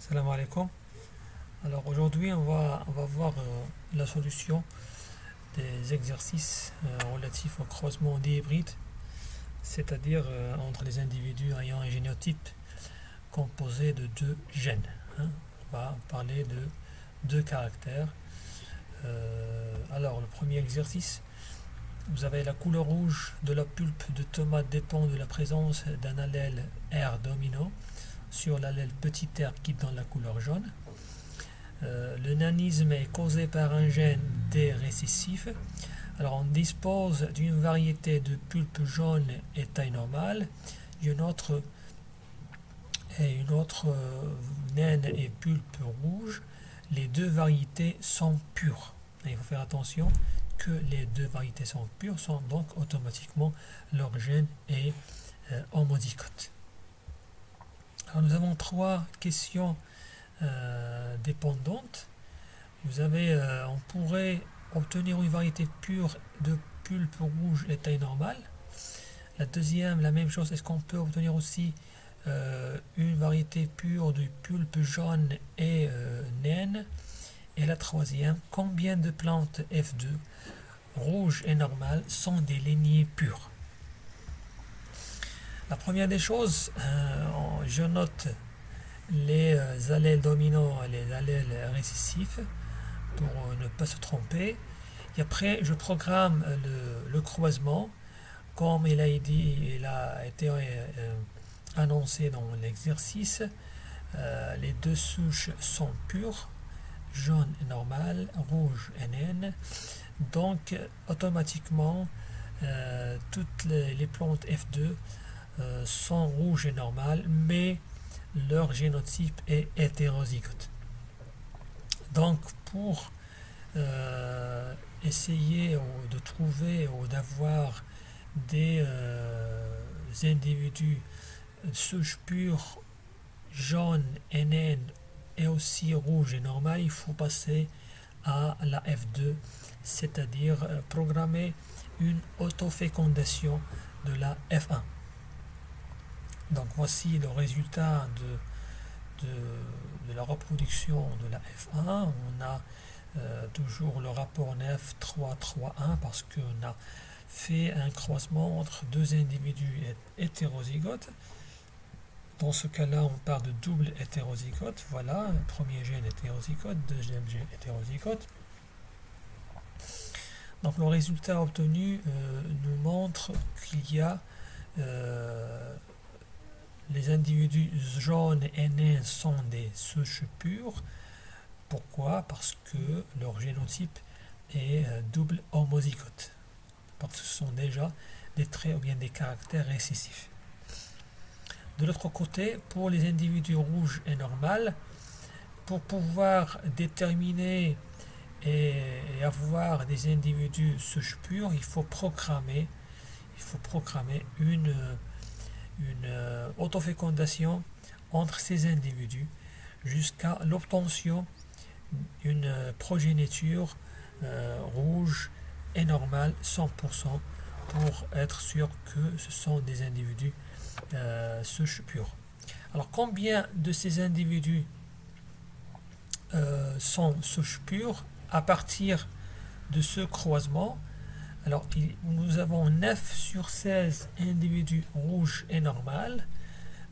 Salam alaikum. Alors aujourd'hui, on va voir la solution des exercices relatifs au croisement des hybrides, c'est-à-dire entre les individus ayant un génotype composé de deux gènes, hein. On va parler de deux caractères. Alors le premier exercice, vous avez la couleur rouge de la pulpe de tomate dépend de la présence d'un allèle R dominant sur l'allèle petit r qui donne la couleur jaune. Le nanisme est causé par un gène D récessif. Alors on dispose d'une variété de pulpe jaune et taille normale, une autre naine et pulpe rouge. Les deux variétés sont pures. Et il faut faire attention que les deux variétés sont pures, sont donc automatiquement leur gène est homozygote. Alors nous avons trois questions dépendantes. On pourrait obtenir une variété pure de pulpe rouge et taille normale. La deuxième, la même chose, est-ce qu'on peut obtenir aussi une variété pure de pulpe jaune et naine? Et la troisième, combien de plantes F2 rouges et normales sont des lignées pures? La première des choses, je note les allèles dominants et les allèles récessifs pour ne pas se tromper. Et après, je programme le croisement comme il a été annoncé dans l'exercice. Les deux souches sont pures, jaune et normal, rouge et naine. Donc, automatiquement, toutes les plantes F2 sont rouges et normales, mais leur génotype est hétérozygote. Donc, pour essayer de trouver ou d'avoir des individus souches pures, jaunes et naines et aussi rouges et normales, il faut passer à la F2, c'est-à-dire programmer une autofécondation de la F1. Donc voici le résultat de la reproduction de la F1. On a toujours le rapport 9, 3, 3, 1 parce qu'on a fait un croisement entre deux individus hétérozygotes. Dans ce cas-là, on parle de double hétérozygote. Voilà, premier gène hétérozygote, deuxième gène hétérozygote. Donc le résultat obtenu nous montre qu'il y a les individus jaunes et nains sont des souches pures. Pourquoi? Parce que leur génotype est double homozygote. Parce que ce sont déjà des traits ou bien des caractères récessifs. De l'autre côté, pour les individus rouges et normales, pour pouvoir déterminer et avoir des individus souches pures, il faut programmer une autofécondation entre ces individus jusqu'à l'obtention d'une progéniture rouge et normale 100% pour être sûr que ce sont des individus souches pures. Alors combien de ces individus sont souches pures à partir de ce croisement? Alors, nous avons 9 sur 16 individus rouges et normales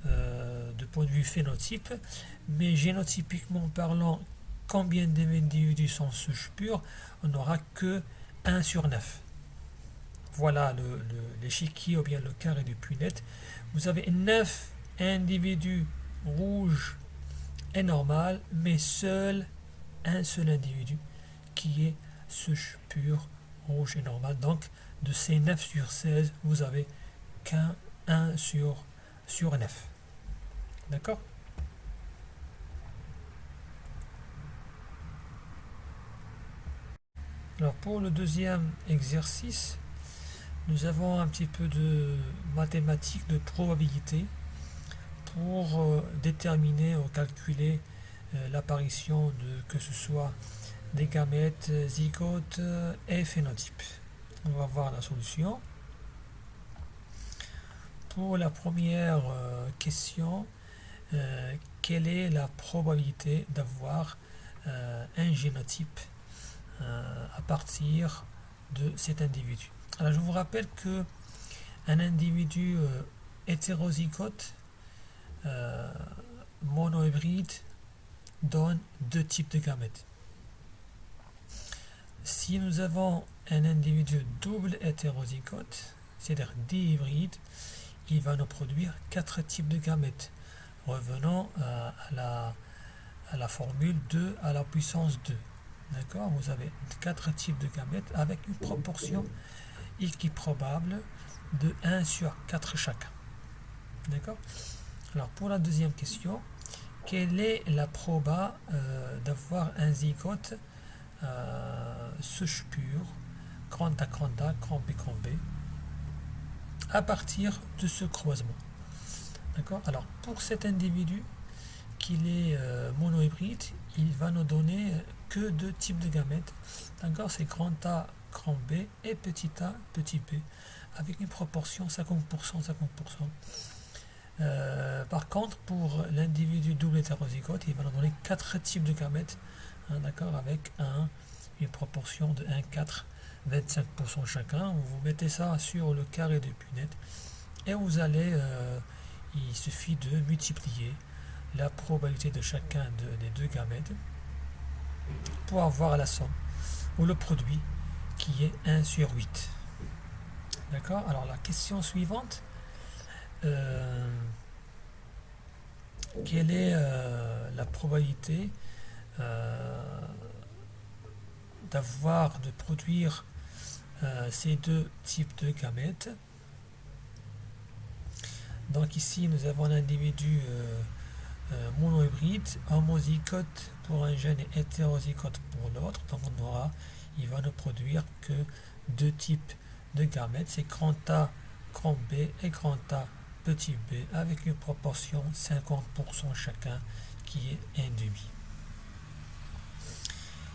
de point de vue phénotype, mais génotypiquement parlant, combien d'individus sont souches pures? On n'aura que 1 sur 9. Voilà l'échiquier ou bien le carré du Punnett. Vous avez 9 individus rouges et normales, mais un seul individu qui est souche pure rouge et normal. Donc de ces 9 sur 16, vous avez qu'un 1 sur 9. D'accord? Alors pour le deuxième exercice, nous avons un petit peu de mathématiques de probabilité pour déterminer ou calculer l'apparition de que ce soit des gamètes, zygotes et phénotypes. On va voir la solution. Pour la première question, quelle est la probabilité d'avoir un génotype à partir de cet individu. Alors je vous rappelle que un individu hétérozygote monohybride donne deux types de gamètes. Si nous avons un individu double hétérozygote, c'est-à-dire dihybride, il va nous produire quatre types de gamètes. Revenons à la formule 2 à la puissance 2. D'accord? Vous avez quatre types de gamètes avec une proportion équiprobable de 1 sur 4 chacun. D'accord? Alors pour la deuxième question, quelle est la proba d'avoir un zygote souche pure, grand A, grand A, grand B, grand B, à partir de ce croisement. D'accord? Alors pour cet individu, qu'il est monohybride, il va nous donner que deux types de gamètes. D'accord? C'est grand A, grand B et petit a, petit b, avec une proportion 50%, 50%. Par contre, pour l'individu double hétérozygote, il va nous donner quatre types de gamètes, hein, d'accord, avec une proportion de 1, 4, 25% chacun. Vous mettez ça sur le carré de Punnett et vous allez, il suffit de multiplier la probabilité de chacun des deux gamètes pour avoir la somme ou le produit qui est 1 sur 8. D'accord? Alors la question suivante, quelle est la probabilité de produire ces deux types de gamètes? Donc ici nous avons un individu monohybride, homozygote pour un gène et hétérozygote pour l'autre. Donc il va ne produire que deux types de gamètes, c'est grand A, grand B et grand A, petit b, avec une proportion 50% chacun qui est 1,5.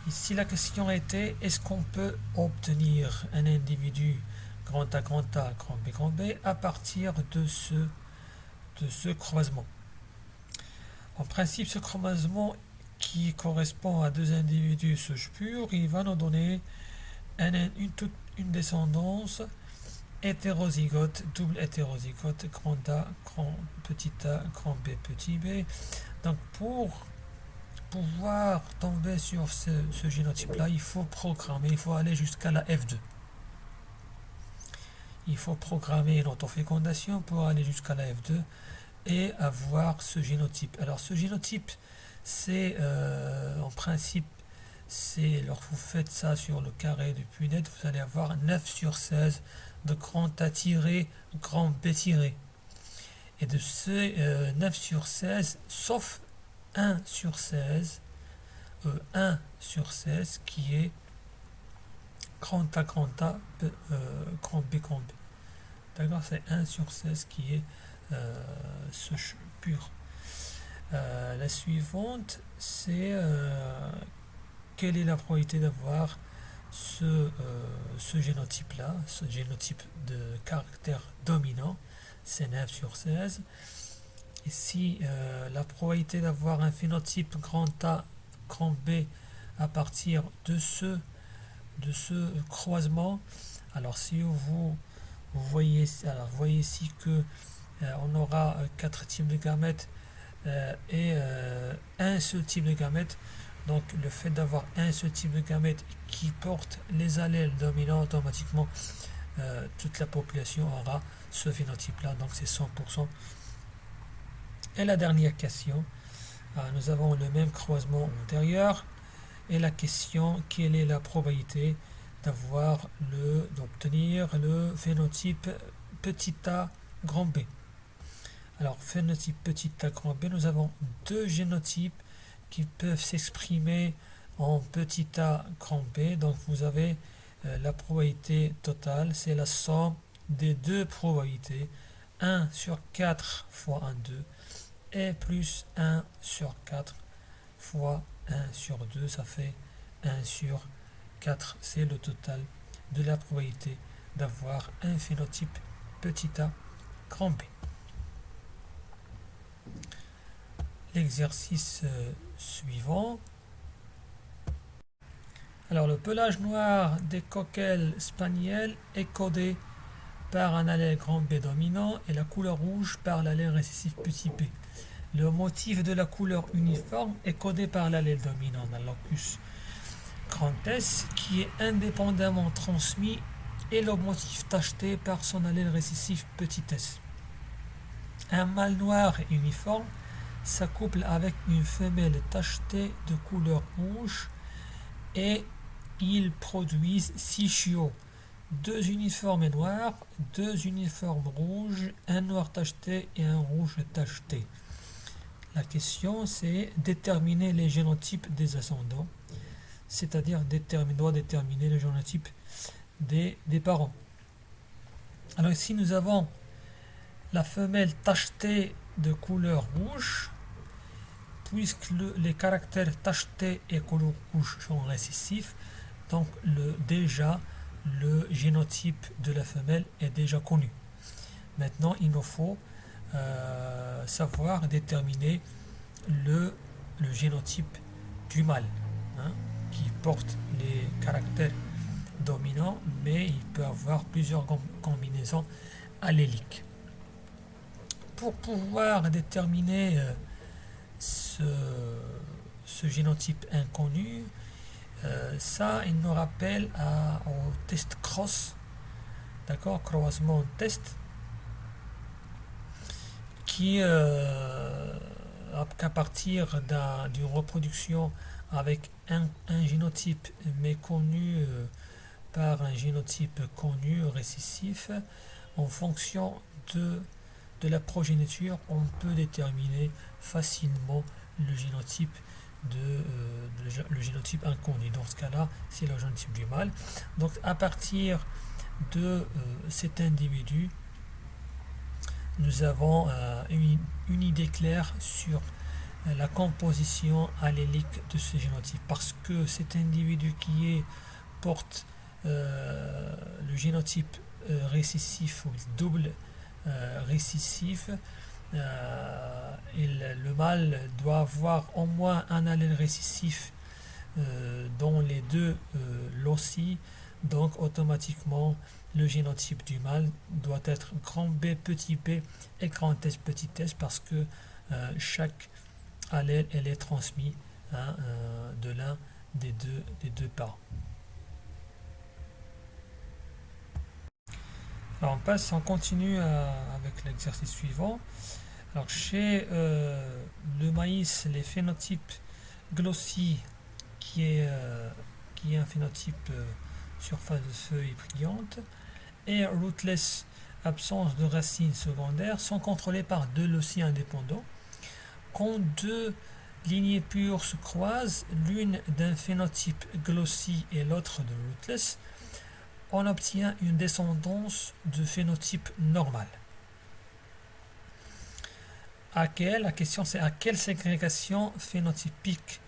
Ici la question était, est-ce qu'on peut obtenir un individu grand A, grand A, grand B, grand B à partir de ce croisement? En principe, ce croisement qui correspond à deux individus souche pure, il va nous donner une descendance hétérozygote, double hétérozygote, grand A, petit a, grand B, petit b. Donc pour pouvoir tomber sur ce génotype-là, il faut programmer, il faut aller jusqu'à la F2. Il faut programmer une autofécondation pour aller jusqu'à la F2 et avoir ce génotype. Alors ce génotype, c'est en principe, c'est lorsque vous faites ça sur le carré du Punnett, vous allez avoir 9 sur 16 de grand A tiré, grand B tiré. Et de ces 9 sur 16, sauf 1 sur 16, 1 sur 16 qui est grand A, grand A, grand B, grand B. D'accord? C'est 1 sur 16 qui est souche pure. La suivante, c'est quelle est la probabilité d'avoir ce génotype-là, ce génotype de caractère dominant, c'est 9 sur 16. Ici, la probabilité d'avoir un phénotype grand A, grand B à partir de ce croisement. Alors si vous voyez ici que on aura quatre types de gamètes et un seul type de gamète. Donc le fait d'avoir un seul type de gamète qui porte les allèles dominants, automatiquement toute la population aura ce phénotype-là, donc c'est 100%. Et la dernière question, nous avons le même croisement antérieur et la question, quelle est la probabilité d'obtenir le phénotype petit a grand B? Alors phénotype petit a grand B, nous avons deux génotypes qui peuvent s'exprimer en petit a grand B. Donc vous avez la probabilité totale, c'est la somme des deux probabilités, 1 sur 4 fois 1, 2, et plus 1 sur 4 fois 1 sur 2, ça fait 1 sur 4. C'est le total de la probabilité d'avoir un phénotype petit a grand B. l'exercice suivant. Alors, le pelage noir des coquelles spaniels est codé par un allèle grand B dominant et la couleur rouge par l'allèle récessif petit b. Le motif de la couleur uniforme est codé par l'allèle dominant dans le locus grand S qui est indépendamment transmis et le motif tacheté par son allèle récessif petit s. Un mâle noir uniforme s'accouple avec une femelle tachetée de couleur rouge et ils produisent 6 chiots, 2 uniformes noirs, 2 uniformes rouges, un noir tacheté et un rouge tacheté. La question c'est déterminer les génotypes des ascendants, c'est-à-dire doit déterminer le génotype des parents. Alors ici nous avons la femelle tachetée de couleur rouge, puisque les caractères tachetés et couleur rouge sont récessifs, donc déjà le génotype de la femelle est déjà connu. Maintenant il nous faut savoir déterminer le génotype du mâle, hein, qui porte les caractères dominants, mais il peut avoir plusieurs combinaisons alléliques. Pour pouvoir déterminer ce génotype inconnu, ça il nous rappelle au test cross, d'accord, croisement test, qui qu'à partir d'une reproduction avec un génotype méconnu par un génotype connu récessif, en fonction de la progéniture, on peut déterminer facilement le génotype le génotype inconnu. Dans ce cas-là, c'est le génotype du mâle. Donc à partir de cet individu, nous avons une idée claire sur la composition allélique de ce génotype, parce que cet individu qui porte le génotype récessif ou double récessif, le mâle doit avoir au moins un allèle récessif dans les deux loci, donc automatiquement le génotype du mâle doit être grand B petit b et grand S petit s, parce que chaque allèle est transmis de l'un des deux parents. Alors on continue avec l'exercice suivant. Alors chez le maïs, les phénotypes glossy, qui est un phénotype surface de feuilles brillante, et rootless, absence de racines secondaires, sont contrôlés par deux loci indépendants. Quand deux lignées pures se croisent, l'une d'un phénotype glossy et l'autre de rootless, on obtient une descendance de phénotype normal. La question c'est à quelle ségrégation phénotypique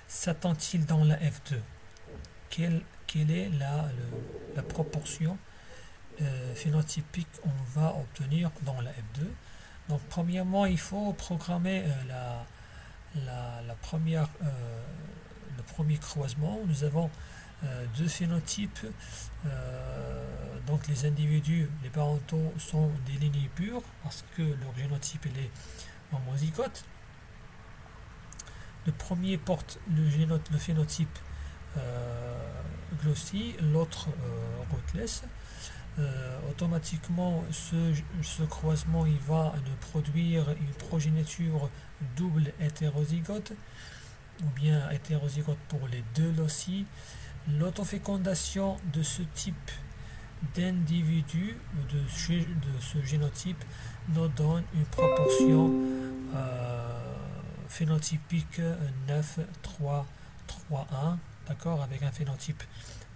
s'attend-il dans la F2? Quelle est la proportion phénotypique on va obtenir dans la F2? Donc premièrement, il faut programmer le premier croisement. Nous avons deux phénotypes, donc les individus, les parentaux sont des lignées pures parce que leur génotype est homozygote. Le premier porte le phénotype glossy, l'autre rootless. Automatiquement ce croisement il va nous produire une progéniture double hétérozygote, ou bien hétérozygote pour les deux loci. L'autofécondation de ce type d'individu, de ce génotype, nous donne une proportion phénotypique 9, 3, 3, 1, d'accord, avec un phénotype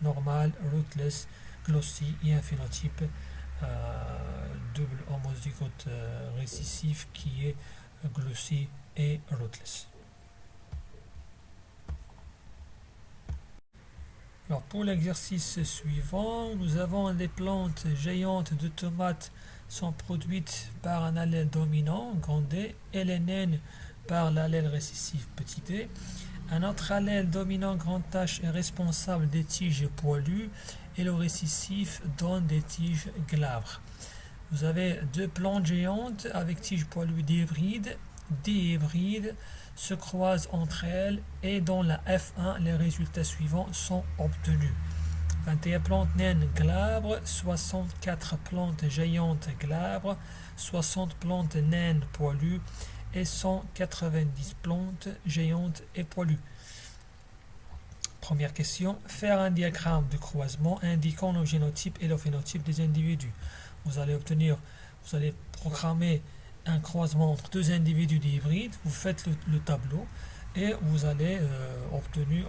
normal, rootless, glossy, et un phénotype double homozygote récessif qui est glossy et rootless. Alors pour l'exercice suivant, nous avons des plantes géantes de tomates sont produites par un allèle dominant, grand D, et les naines par l'allèle récessif petit d. Un autre allèle dominant grand H est responsable des tiges poilues et le récessif donne des tiges glabres. Vous avez deux plantes géantes avec tiges poilues dihybrides. Des hybrides se croisent entre elles et dans la F1, les résultats suivants sont obtenus. 21 plantes naines glabres, 64 plantes géantes glabres, 60 plantes naines poilues et 190 plantes géantes et poilues. Première question, faire un diagramme de croisement indiquant le génotype et le phénotype des individus. Vous allez programmer un croisement entre deux individus hybrides, vous faites le tableau et vous allez obtenir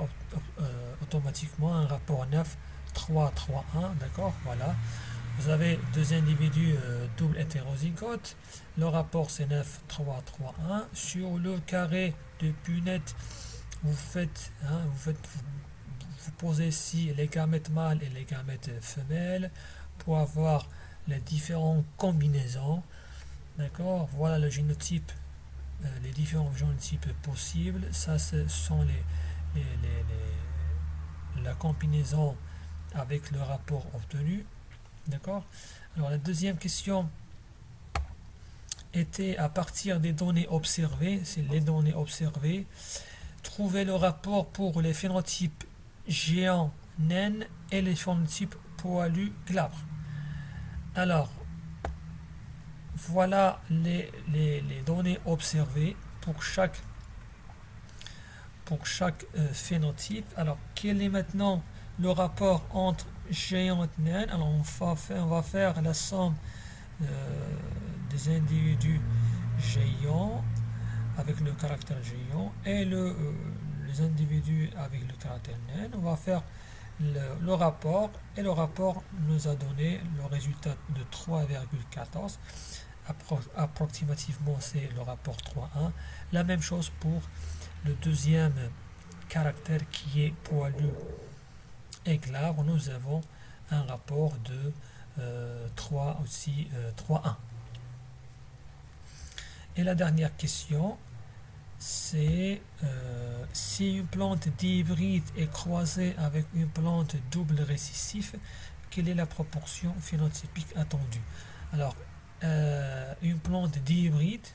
automatiquement un rapport 9, 3, 3, 1, d'accord, voilà. Vous avez deux individus double hétérozygotes, le rapport c'est 9, 3, 3, 1. Sur le carré de Punnett, vous posez ici les gamètes mâles et les gamètes femelles pour avoir les différentes combinaisons. D'accord, voilà le génotype, les différents génotypes possibles. Ça, ce sont la combinaison avec le rapport obtenu. D'accord. Alors la deuxième question était à partir des données observées, c'est les données observées, trouver le rapport pour les phénotypes géants naines et les phénotypes poilus glabres. Alors, voilà les données observées pour chaque phénotype. Alors, quel est maintenant le rapport entre géante naine? Alors, on va faire la somme des individus géants avec le caractère géant et les individus avec le caractère naine. On va faire le rapport et le rapport nous a donné le résultat de 3,14. Approximativement c'est le rapport 3,1. La même chose pour le deuxième caractère qui est poilu et glabre, nous avons un rapport de 3,1. Et la dernière question, c'est si une plante dihybride est croisée avec une plante double récessif, quelle est la proportion phénotypique attendue? Alors, une plante dihybride,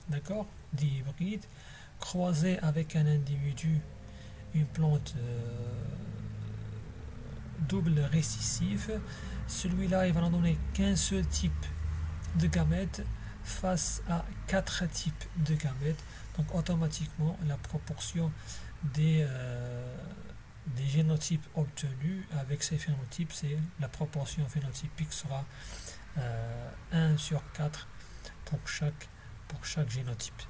d'accord, dihybride, croisée avec un individu, une plante double récessif, celui-là il va en donner qu'un seul type de gamètes face à 4 types de gamètes. Donc automatiquement la proportion des génotypes obtenus avec ces phénotypes, c'est la proportion phénotypique sera 1 sur 4 pour chaque génotype.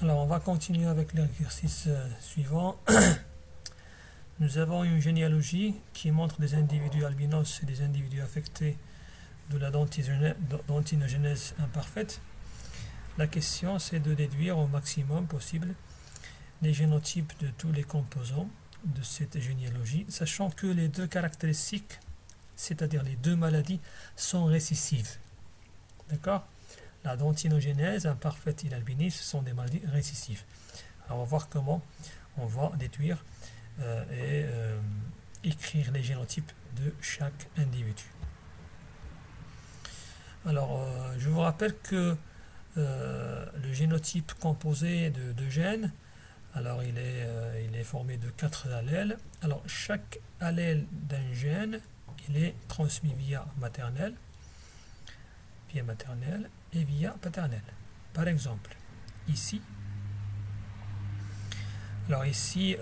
Alors on va continuer avec l'exercice suivant. Nous avons une généalogie qui montre des individus albinos et des individus affectés de la dentinogénèse imparfaite. La question c'est de déduire au maximum possible les génotypes de tous les composants de cette généalogie, sachant que les deux caractéristiques, c'est-à-dire les deux maladies, sont récessives. D'accord? La dentinogénèse imparfaite et l'albinisme sont des maladies récessives. Alors on va voir comment on va déduire et écrire les génotypes de chaque individu. Alors je vous rappelle que le génotype composé de deux gènes, alors il est formé de 4 allèles. Alors chaque allèle d'un gène, il est transmis via maternelle et via paternelle. Par exemple, ici, alors ici,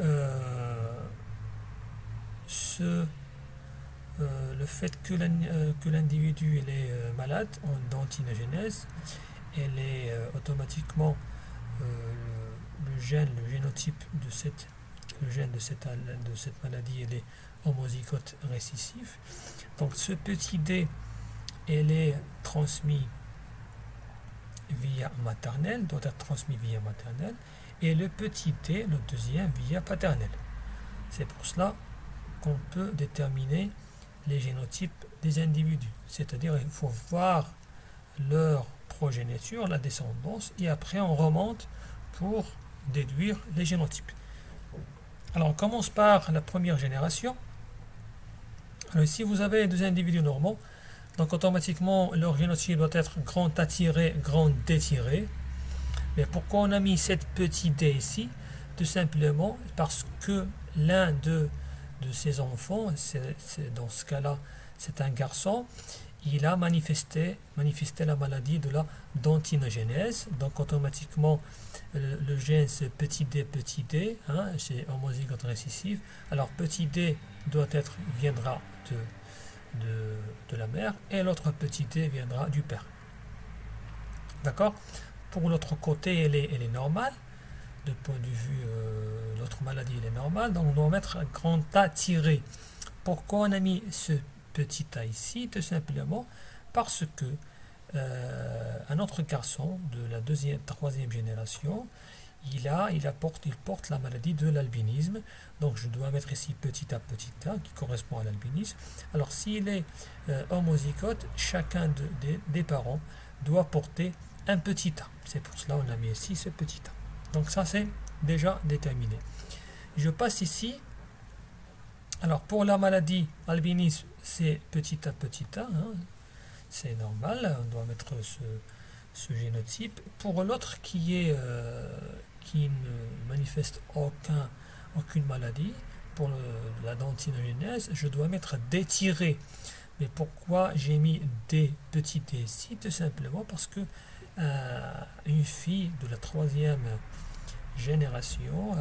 le fait que l'individu est malade en dentinogénèse, elle est automatiquement le génotype de cette maladie, elle est homozygote récessif. Donc ce petit d, elle est transmis via maternelle, doit être transmis via maternelle, et le petit d, le deuxième, via paternelle. C'est pour cela qu'on peut déterminer les génotypes des individus. C'est-à-dire il faut voir leur progéniture, la descendance, et après on remonte pour déduire les génotypes. Alors on commence par la première génération. Alors ici vous avez deux individus normaux, donc automatiquement leur génotype doit être grand A tiré, grand D tiré. Mais pourquoi on a mis cette petite d ici? Tout simplement parce que l'un de ces enfants, dans ce cas-là c'est un garçon, il a manifesté la maladie de la dentinogénèse. Donc automatiquement le gène c'est petit d, hein, c'est homozygote récessif. Alors petit d viendra de la mère et l'autre petit d viendra du père. D'accord? Pour l'autre côté, elle est normale. De point de vue, l'autre maladie, elle est normale. Donc on doit mettre un grand A tiré. Pourquoi on a mis ce petit a ici? Tout simplement parce que un autre garçon de la troisième génération, il porte la maladie de l'albinisme. Donc je dois mettre ici petit a qui correspond à l'albinisme. Alors s'il est homozygote, chacun des parents doit porter un petit a. C'est pour cela qu'on a mis ici ce petit a. Donc ça c'est déjà déterminé. Je passe ici. Alors pour la maladie albinisme, c'est petit a, hein. C'est normal, on doit mettre ce génotype. Pour l'autre qui ne manifeste aucune maladie, pour la dentinogénèse, je dois mettre D tiré. Mais pourquoi j'ai mis D petit d ici? Tout simplement parce que une fille de la troisième génération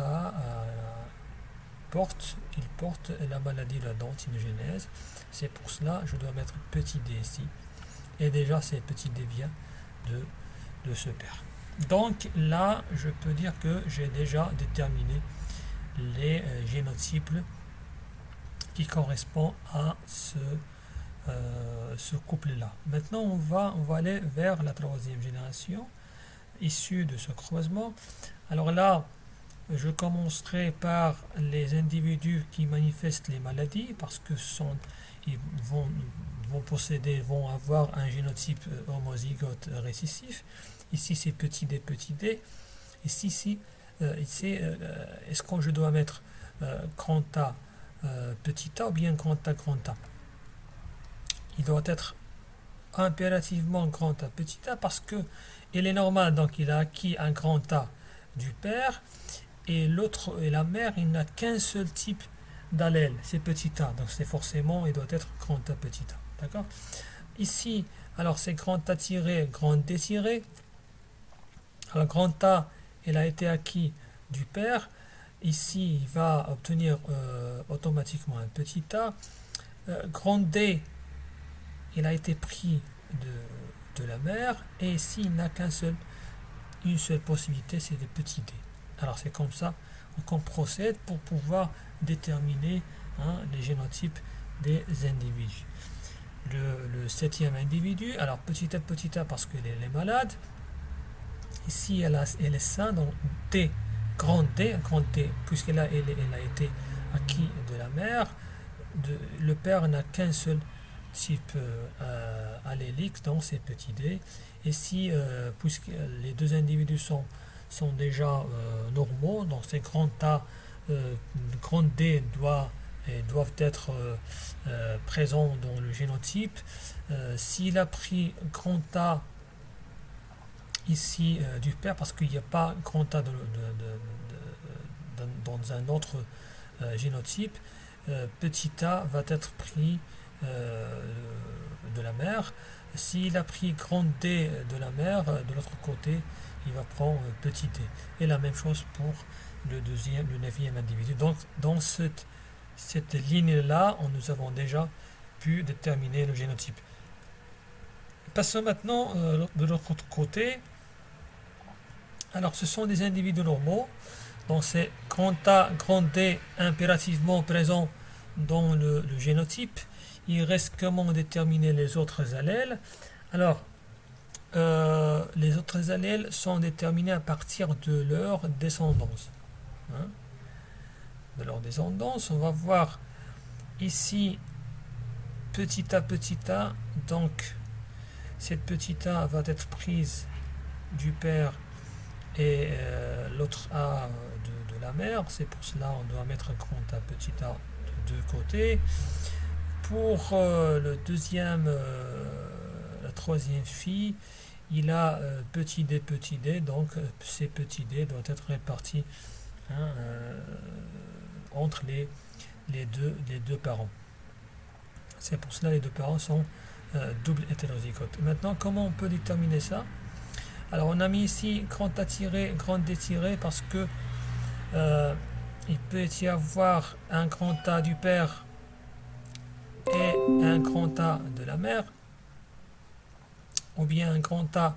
porte la maladie de la dentinogénèse. C'est pour cela que je dois mettre petit d ici. Et déjà, c'est petit d vient de ce père. Donc là, je peux dire que j'ai déjà déterminé les génotypes qui correspondent à ce couple-là. Maintenant, on va aller vers la troisième génération issue de ce croisement. Alors là, je commencerai par les individus qui manifestent les maladies parce que ils vont avoir un génotype homozygote récessif. Ici, c'est petit d. Ici, est-ce que je dois mettre grand A petit a ou bien grand A grand A? Il doit être impérativement grand A petit a parce que il est normal, donc il a acquis un grand A du père et la mère, il n'a qu'un seul type d'allèle, c'est petit a, donc c'est forcément, il doit être grand A petit a, d'accord? Ici, alors c'est grand A tiré, grand D tiré. Alors grand A, il a été acquis du père. Ici, il va obtenir automatiquement un petit a. Grand D, il a été pris de la mère. Et ici, il n'a une seule possibilité, c'est des petits d. Alors c'est comme ça qu'on procède pour pouvoir déterminer les génotypes des individus. Le septième individu, alors petit a parce qu'elle est malade. Ici elle est saine, donc grand D, puisqu'elle a été acquis de la mère. Le père n'a qu'un seul type allélique, donc c'est petit d. Et si, puisque les deux individus sont déjà normaux, donc c'est grand A, grand D doivent être présents dans le génotype. S'il a pris grand A ici du père, parce qu'il n'y a pas grand A dans un autre génotype, petit a va être pris de la mère. S'il a pris grand D de la mère, de l'autre côté, il va prendre petit d. Et la même chose pour le neuvième individu. Donc, dans cette ligne-là, nous avons déjà pu déterminer le génotype. Passons maintenant de l'autre côté. Alors, ce sont des individus normaux. Donc, c'est grand A, grand D impérativement présent dans le génotype. Il reste comment déterminer les autres allèles. Alors, les autres allèles sont déterminés à partir de leur descendance. De leur descendance, on va voir ici petit a, donc cette petite a va être prise du père et l'autre a de la mère. C'est pour cela on doit mettre grand A, petit a de deux côtés. Pour le deuxième, la troisième fille, il a petit d, donc ces petits d doivent être répartis, hein, entre les deux parents. C'est pour cela que les deux parents sont double hétérozygotes. Maintenant, comment on peut déterminer ça? Alors, on a mis ici grand A tiré, grand D tiré parce que il peut y avoir un grand A du père et un grand A de la mère, ou bien un grand A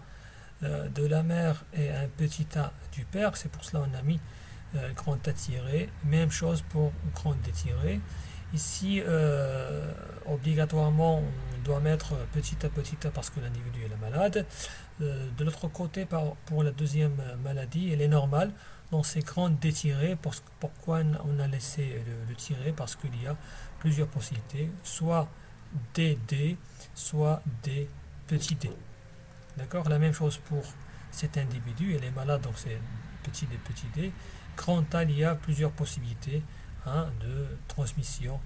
de la mère et un petit a du père. C'est pour cela qu'on a mis grand A tiré. Même chose pour grand D tiré. Ici, obligatoirement, on doit mettre petit a parce que l'individu est malade. De l'autre côté, pour la deuxième maladie, elle est normale. Donc c'est grand D tiré. Pourquoi on a laissé le tiré? Parce qu'il y a plusieurs possibilités. Soit DD, soit D petit d. D'accord? La même chose pour cet individu. Elle est malade, donc c'est petit d. Grand A, il y a plusieurs possibilités, hein, de transmission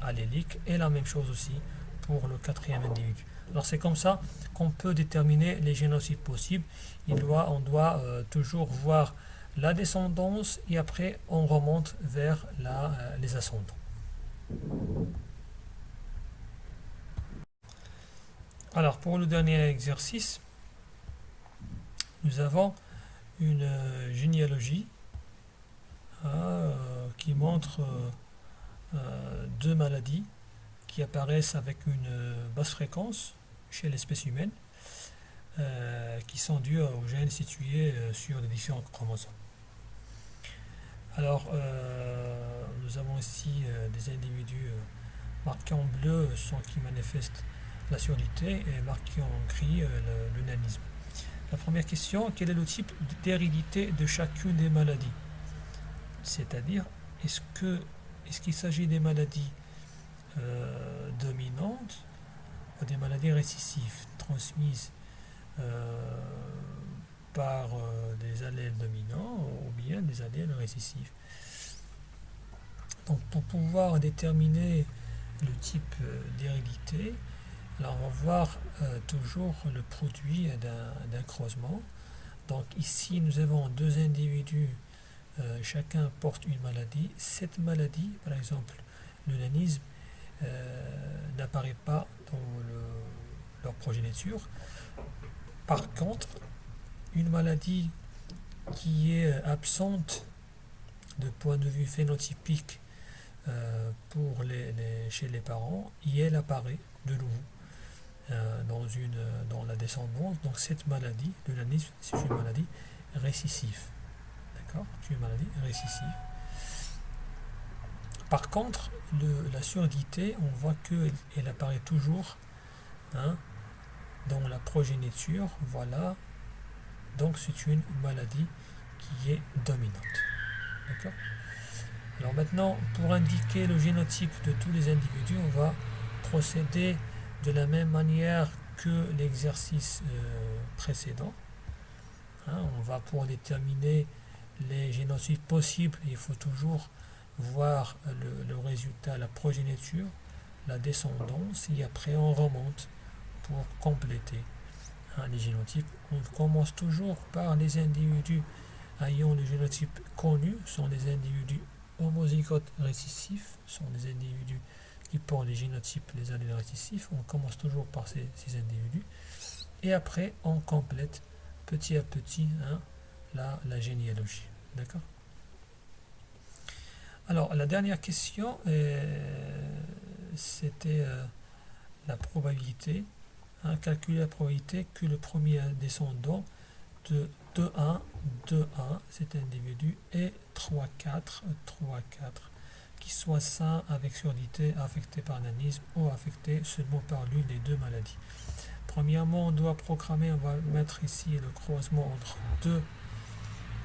allélique. Et la même chose aussi pour le quatrième individu. Alors c'est comme ça qu'on peut déterminer les génotypes possibles. On doit toujours voir la descendance et après on remonte vers les ascendants. Alors pour le dernier exercice, nous avons une généalogie qui montre deux maladies qui apparaissent avec une basse fréquence chez l'espèce humaine, qui sont dues aux gènes situés sur les différents chromosomes. Alors, nous avons ici des individus marqués en bleu sont qui manifestent la surdité et marqués en gris le nanisme. La première question, quel est le type d'hérédité de chacune des maladies? C'est-à-dire, est-ce qu'il s'agit des maladies dominantes ou des maladies récessives transmises par des allèles dominants ou bien des allèles récessifs? Donc pour pouvoir déterminer le type d'hérédité, alors on va voir toujours le produit d'un croisement. Donc ici nous avons deux individus, chacun porte une maladie. Cette maladie, par exemple le nanisme, n'apparaît pas dans leur progéniture. Par contre, une maladie qui est absente de point de vue phénotypique chez les parents, et elle apparaît de nouveau dans la descendance. Donc cette maladie, le nanisme, c'est une maladie récessive. D'accord? C'est une maladie récessive. Par contre, la surdité, on voit qu'elle apparaît toujours, hein, dans la progéniture. Voilà. Donc c'est une maladie qui est dominante. D'accord? Alors maintenant, pour indiquer le génotype de tous les individus, on va procéder de la même manière que l'exercice précédent. Hein, on va pour déterminer les génotypes possibles, il faut toujours voir le résultat, la progéniture, la descendance, et après on remonte pour compléter, hein, les génotypes. On commence toujours par les individus ayant le génotype connu, sont les individus homozygotes récessifs, sont les individus qui portent les génotypes, les allèles récessifs. On commence toujours par ces individus et après on complète petit à petit, hein, la généalogie. D'accord? Alors la dernière question, c'était la probabilité, hein, calculer la probabilité que le premier descendant de 2-1, cet individu, et 3-4, qui soit sain avec surdité, affecté par nanisme ou affecté seulement par l'une des deux maladies. Premièrement, on doit programmer, on va mettre ici le croisement entre 2,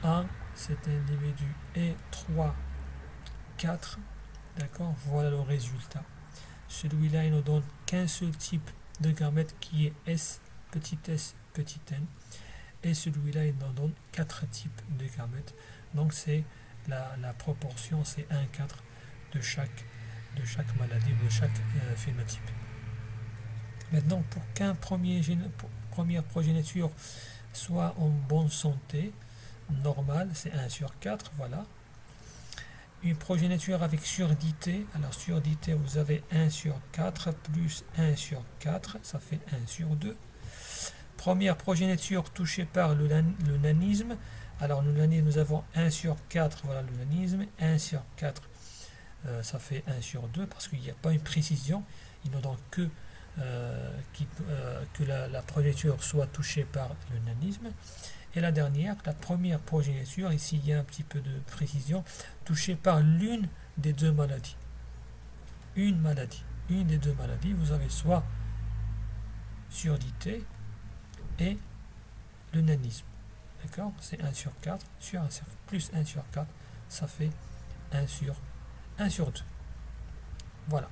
1, cet individu, et 3, 4. D'accord? Voilà le résultat. Celui-là, il ne donne qu'un seul type de gamète qui est S petit s, petit n. Et celui-là, il nous donne 4 types de gamètes. Donc c'est la proportion, c'est 1/4 de chaque maladie, de chaque phénotype. Maintenant, pour qu'un première progéniture soit en bonne santé, normale, c'est 1/4, voilà. Une progéniture avec surdité, alors surdité, vous avez 1/4 plus 1/4, ça fait 1/2. Première progéniture touchée par le nanisme, alors le nanisme, nous avons 1/4, voilà le nanisme, 1/4, ça fait 1/2, parce qu'il n'y a pas une précision, il ne donne que la progéniture soit touchée par le nanisme. Et la dernière, la première progéniture, ici il y a un petit peu de précision, touchée par l'une des deux maladies. Une des deux maladies, vous avez soit surdité et le nanisme. D'accord? C'est 1/4 sur 1/4 plus 1/4, ça fait 1/2. Voilà.